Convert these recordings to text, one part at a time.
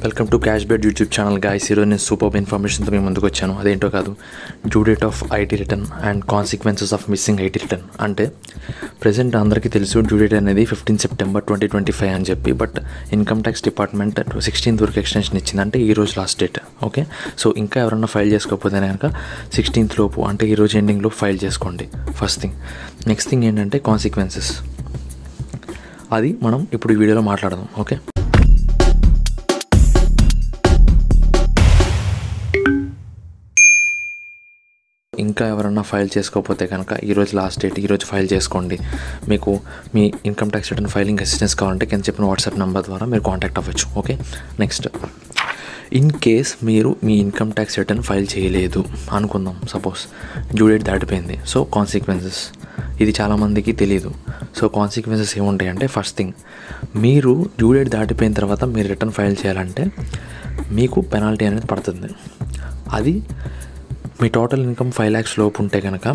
Welcome to cash bed YouTube channel guys. ఈరోజు నేను super ఇన్ఫర్మేషన్తో మీ ముందుకు వచ్చాను. అదేంటో కాదు, due date of IT return and consequences of missing IT return. అంటే ప్రజెంట్ అందరికీ తెలుసు డ్యూ డేట్ అనేది 15 సెప్టెంబర్ 2025 అని చెప్పి, but income tax department 16th వరకు ఎక్స్టెన్షన్ ఇచ్చింది. అంటే ఈ రోజు లాస్ట్ డేట్. ఓకే, సో ఇంకా ఎవరన్నా ఫైల్ చేసుకోకపోతే కనుక 16th లోపు, అంటే ఈ రోజు ఎండింగ్లో ఫైల్ చేసుకోండి. First thing. నెక్స్ట్ థింగ్ ఏంటంటే కాన్సిక్వెన్సెస్. అది మనం ఇప్పుడు ఈ వీడియోలో మాట్లాడదాం. ఓకే, ఇంకా ఎవరన్నా ఫైల్ చేసుకోకపోతే కనుక ఈరోజు లాస్ట్ డేట్, ఈరోజు ఫైల్ చేసుకోండి. మీకు మీ income tax return filing assistance కావాలంటే కింద చెప్పిన వాట్సాప్ నెంబర్ ద్వారా మీరు కాంటాక్ట్ అవ్వచ్చు. ఓకే, నెక్స్ట్, ఇన్ కేస్ మీరు మీ ఇన్కమ్ ట్యాక్స్ రిటర్న్ ఫైల్ చేయలేదు అనుకుందాం, సపోజ్ డ్యూ డేట్ దాటిపోయింది. సో కాన్సిక్వెన్సెస్, ఇది చాలామందికి తెలియదు. సో కాన్సిక్వెన్సెస్ ఏముంటాయంటే, ఫస్ట్ థింగ్, మీరు డ్యూ డేట్ దాటిపోయిన తర్వాత మీరు రిటర్న్ ఫైల్ చేయాలంటే మీకు పెనాల్టీ అనేది పడుతుంది. అది మీ టోటల్ ఇన్కమ్ 5 lakhs లోపు ఉంటే కనుక,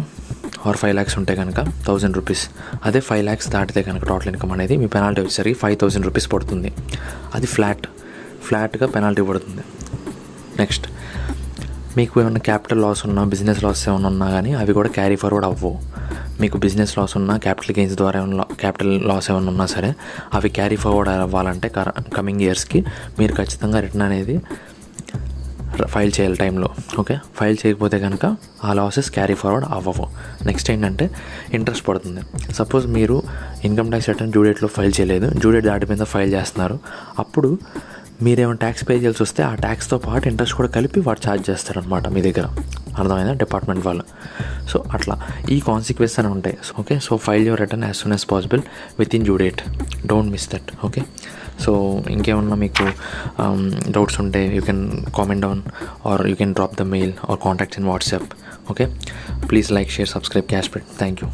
ఆర్ 5 lakhs ఉంటే కనుక 1000 రూపీస్. అదే 5 lakhs దాటితే కనుక టోటల్ ఇన్కమ్ అనేది మీ పెనాల్టీ వచ్చేసరికి 5000 రూపీస్ పడుతుంది. అది ఫ్లాట్గా పెనాల్టీ పడుతుంది. నెక్స్ట్, మీకు ఏమైనా క్యాపిటల్ లాస్ ఉన్నా, బిజినెస్ లాస్ ఏమైనా ఉన్నా కానీ అవి కూడా క్యారీ ఫార్వర్డ్ అవ్వవు. మీకు బిజినెస్ లాస్ ఉన్నా, క్యాపిటల్ గెయిన్స్ ద్వారా ఏమైనా క్యాపిటల్ లాస్ ఏమైనా ఉన్నా సరే అవి క్యారీ ఫార్వర్డ్ అవ్వాలంటే కమింగ్ ఇయర్స్కి మీరు ఖచ్చితంగా రిటర్న్ అనేది ఫైల్ చేయాలి టైంలో. ఓకే, ఫైల్ చేయకపోతే కనుక ఆ లాసెస్ క్యారీ ఫార్వర్డ్ అవ్వవు. నెక్స్ట్ ఏంటంటే ఇంట్రెస్ట్ పడుతుంది. సపోజ్ మీరు ఇన్కమ్ ట్యాక్స్ రిటర్న్ డ్యూ డేట్లో ఫైల్ చేయలేదు, డ్యూ డేట్ దాటిపోయిన ఫైల్ చేస్తున్నారు. అప్పుడు మీరేమైనా ట్యాక్స్ పే చేయాల్సి వస్తే ఆ ట్యాక్స్తో పాటు ఇంట్రెస్ట్ కూడా కలిపి వాడు ఛార్జ్ చేస్తారనమాట మీ దగ్గర. అర్థమైందా? డిపార్ట్మెంట్ వాళ్ళు. సో అట్లా ఈ కాన్సిక్వెన్సెస్ అని ఉంటాయి. Okay, so file your return as soon as possible within due date. Don't miss that. Okay, so ఇంకేమన్నా మీకు డౌట్స్ ఉంటే you can comment down or you can drop the mail or contact in WhatsApp. Okay, please like, share, subscribe cash bed. Thank you.